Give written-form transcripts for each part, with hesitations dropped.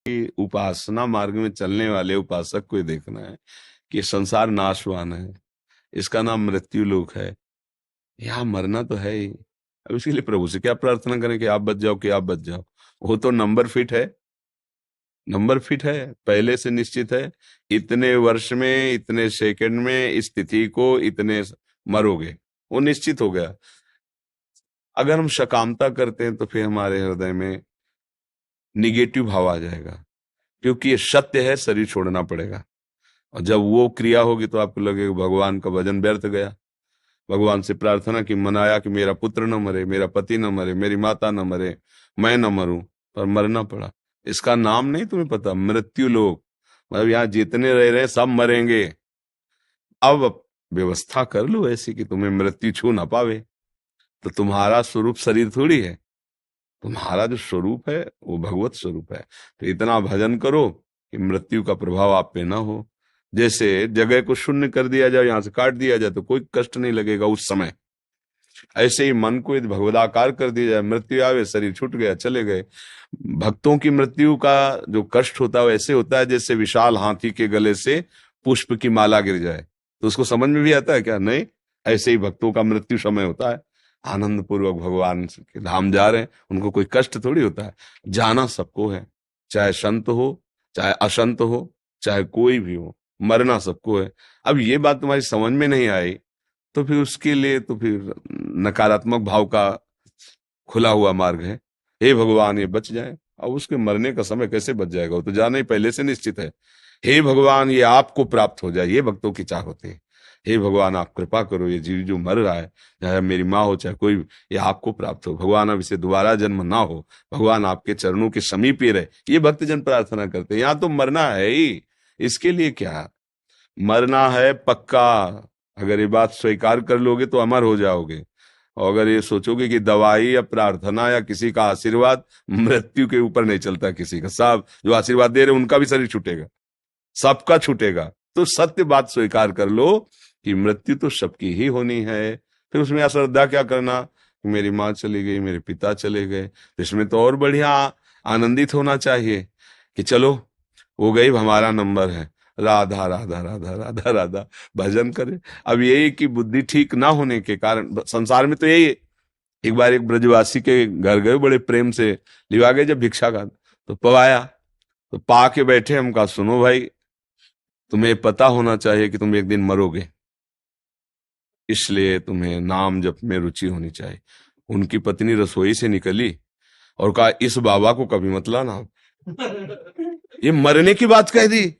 कि उपासना मार्ग में चलने वाले उपासक को ही देखना है कि संसार नाशवान है, इसका नाम मृत्यु लोक है, यहाँ मरना तो है ही। अब इसके लिए प्रभु से क्या प्रार्थना करें कि आप बच जाओ, कि आप बच जाओ। वो तो नंबर फिट है, नंबर फिट है, पहले से निश्चित है। इतने वर्ष में, इतने सेकंड में, इस तिथि को इतने मरोगे, वो निश्चित हो गया। अगर हम शकामता करते हैं तो फिर हमारे हृदय में निगेटिव भाव आ जाएगा, क्योंकि ये सत्य है, शरीर छोड़ना पड़ेगा। और जब वो क्रिया होगी तो आपको लगेगा भगवान का भजन व्यर्थ गया। भगवान से प्रार्थना की, मनाया कि मेरा पुत्र न मरे, मेरा पति न मरे, मेरी माता न मरे, मैं न मरूं, पर मरना पड़ा। इसका नाम नहीं तुम्हें पता, मृत्यु लोक। मतलब यहाँ जितने रह रहे हैं सब मरेंगे। अब व्यवस्था कर लो ऐसी कि तुम्हें मृत्यु छू ना पावे। तो तुम्हारा स्वरूप शरीर थोड़ी है, तुम्हारा जो स्वरूप है वो भगवत स्वरूप है। तो इतना भजन करो कि मृत्यु का प्रभाव आप पे ना हो। जैसे जगह को शून्य कर दिया जाए, यहां से काट दिया जाए तो कोई कष्ट नहीं लगेगा उस समय। ऐसे ही मन को यदि भगवदाकार कर दिया जाए, मृत्यु आवे, शरीर छूट गया, चले गए। भक्तों की मृत्यु का जो कष्ट होता है वो ऐसे होता है जैसे विशाल हाथी के गले से पुष्प की माला गिर जाए। तो उसको समझ में भी आता है क्या? नहीं। ऐसे ही भक्तों का मृत्यु समय होता है, आनंद पूर्वक भगवान के धाम जा रहे हैं, उनको कोई कष्ट थोड़ी होता है। जाना सबको है, चाहे संत हो, चाहे असंत हो, चाहे कोई भी हो, मरना सबको है। अब ये बात तुम्हारी समझ में नहीं आई तो फिर उसके लिए तो फिर नकारात्मक भाव का खुला हुआ मार्ग है। हे भगवान ये बच जाए। अब उसके मरने का समय कैसे बच जाएगा? वो तो जाना ही पहले से निश्चित है। हे भगवान ये आपको प्राप्त हो जाए, ये भक्तों की चाह होती है। हे भगवान आप कृपा करो, ये जीव जो मर रहा है, चाहे मेरी माँ हो चाहे कोई, ये आपको प्राप्त हो। भगवान अब इसे दोबारा जन्म ना हो, भगवान आपके चरणों के समीप ही रहे, ये भक्तजन प्रार्थना करते हैं। यहाँ तो मरना है ही, इसके लिए क्या, मरना है पक्का। अगर ये बात स्वीकार कर लोगे तो अमर हो जाओगे। और अगर ये सोचोगे कि दवाई या प्रार्थना या किसी का आशीर्वाद मृत्यु के ऊपर नहीं चलता, किसी का, सब जो आशीर्वाद दे रहे उनका भी शरीर छूटेगा, सबका छूटेगा। तो सत्य बात स्वीकार कर लो कि मृत्यु तो सबकी ही होनी है। फिर उसमें अश्रद्धा क्या करना कि मेरी माँ चली गई, मेरे पिता चले गए। तो इसमें तो और बढ़िया आनंदित होना चाहिए कि चलो वो गई, हमारा नंबर है, राधा राधा राधा राधा राधा भजन करे। अब यही कि बुद्धि ठीक ना होने के कारण संसार में तो यही है। एक बार एक ब्रजवासी के घर गए, बड़े प्रेम से लिवा गए जब भिक्षा का, तो पवाया, तो पा के बैठे, हम कहा सुनो भाई, तुम्हें पता होना चाहिए कि तुम एक दिन मरोगे, इसलिए तुम्हें नाम जप में रुचि होनी चाहिए। उनकी पत्नी रसोई से निकली और कहा इस बाबा को कभी मत लाना। ये मरने की बात कह दी।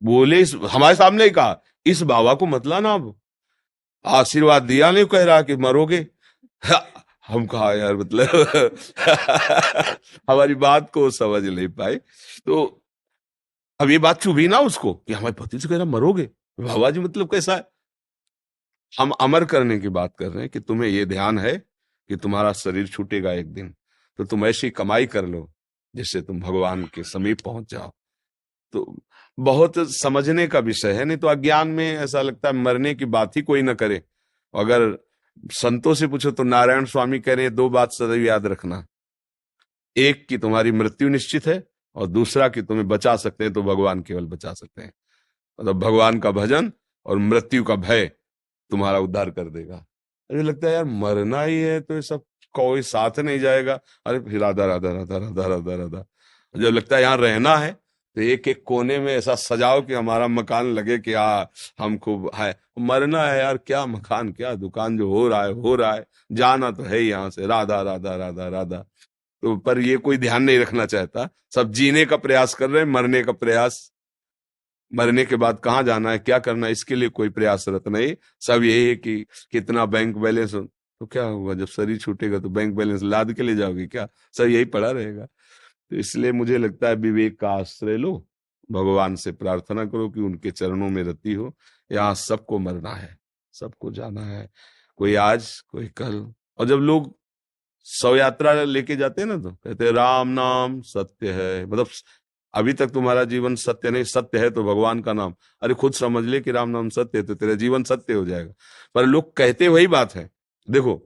बोले हमारे सामने ही कहा इस बाबा को मत लाना, अब आशीर्वाद दिया नहीं, कह रहा कि मरोगे। हम कहा यार मतलब हमारी बात को समझ नहीं पाए। तो अब ये बात चुभी ना उसको कि हमारे पति से कह रहा मरोगे, बाबा जी मतलब कैसा है। हम अमर करने की बात कर रहे हैं कि तुम्हें ये ध्यान है कि तुम्हारा शरीर छूटेगा एक दिन, तो तुम ऐसी कमाई कर लो जिससे तुम भगवान के समीप पहुंच जाओ। तो बहुत समझने का विषय है, नहीं तो अज्ञान में ऐसा लगता है मरने की बात ही कोई ना करे। अगर संतों से पूछो तो नारायण स्वामी कह रहे हैं दो बात सदैव याद रखना, एक कि तुम्हारी मृत्यु निश्चित है, और दूसरा कि तुम्हें बचा सकते हैं तो भगवान केवल बचा सकते हैं। मतलब भगवान का भजन और मृत्यु का भय तुम्हारा उद्धार कर देगा। मुझे लगता है यार मरना ही है तो ये सब कोई साथ नहीं जाएगा। अरे फिर राधा राधा राधा राधा राधा राधा। जब लगता है यहाँ रहना है तो एक एक कोने में ऐसा सजाओ कि हमारा मकान लगे कि हाँ हम खूब है। मरना है यार, क्या मकान क्या दुकान, जो हो रहा है हो रहा है, जाना तो है ही यहाँ से, राधा राधा राधा राधा। तो पर ये कोई ध्यान नहीं रखना चाहता, सब जीने का प्रयास कर रहे हैं, मरने का प्रयास, मरने के बाद कहाँ जाना है क्या करना है इसके लिए कोई प्रयासरत नहीं। सब यही है कि कितना बैंक बैलेंस, तो क्या होगा जब शरीर छूटेगा तो बैंक बैलेंस लाद के ले जाओगे क्या? सब यही पड़ा रहेगा। तो इसलिए मुझे लगता है विवेक का आश्रय लो, भगवान से प्रार्थना करो कि उनके चरणों में रति हो। यहाँ सबको मरना है, सबको जाना है, कोई आज कोई कल। और जब लोग शव यात्रा लेके जाते हैं ना तो कहते हैं राम नाम सत्य है। मतलब अभी तक तुम्हारा जीवन सत्य नहीं, सत्य है तो भगवान का नाम। अरे खुद समझ ले कि राम नाम सत्य है तो तेरा जीवन सत्य हो जाएगा। पर लोग कहते वही बात है। देखो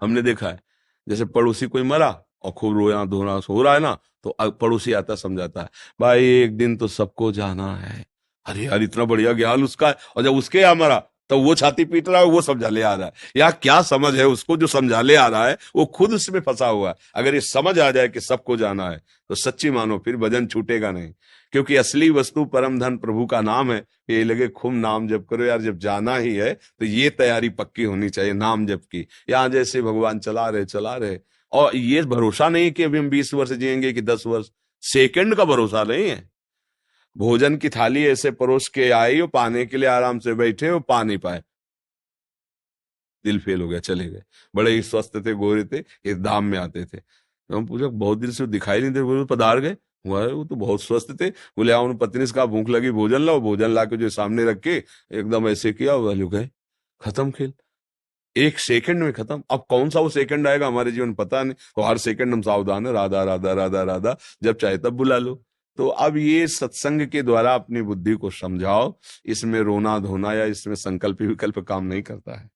हमने देखा है, जैसे पड़ोसी कोई मरा और खूब रोया धोना हो रहा है ना, तो पड़ोसी आता समझाता है, भाई एक दिन तो सबको जाना है। अरे यार इतना बढ़िया ज्ञान उसका है, और जब उसके यहाँ मरा तो वो छाती पीट रहा है, वो समझा ले आ रहा है। या क्या समझ है उसको जो समझा ले आ रहा है, वो खुद उसमें फंसा हुआ है। अगर ये समझ आ जाए कि सबको जाना है तो सच्ची मानो फिर भजन छूटेगा नहीं, क्योंकि असली वस्तु परम धन प्रभु का नाम है। ये लगे खूब नाम जप करो यार, जब जाना ही है तो ये तैयारी पक्की होनी चाहिए नाम जप की। यहाँ जैसे भगवान चला रहे, और ये भरोसा नहीं कि अभी हम 20 वर्ष जिएंगे कि 10 वर्ष, सेकंड का भरोसा नहीं है। भोजन की थाली ऐसे परोस के आई, वो पाने के लिए आराम से बैठे, वो पा नहीं पाए, दिल फेल हो गया, चले गए। बड़े ही स्वस्थ थे, गोरे थे, इस धाम में आते थे। तो हम पूछा बहुत दिन से वो दिखाई नहीं दे, बोले पधार गए। हुआ वो तो बहुत स्वस्थ थे। बोले उन पत्नी से कहा भूख लगी भोजन लाओ, भोजन ला के जो सामने रख के एकदम ऐसे किया, वो गए, खत्म खेल। एक सेकंड में खत्म। अब कौन सा वो सेकंड आएगा हमारे जीवन पता नहीं, तो हर सेकंड हम सावधान है, राधा राधा राधा राधा, जब चाहे तब बुला लो। तो अब ये सत्संग के द्वारा अपनी बुद्धि को समझाओ, इसमें रोना धोना या इसमें संकल्प विकल्प काम नहीं करता है।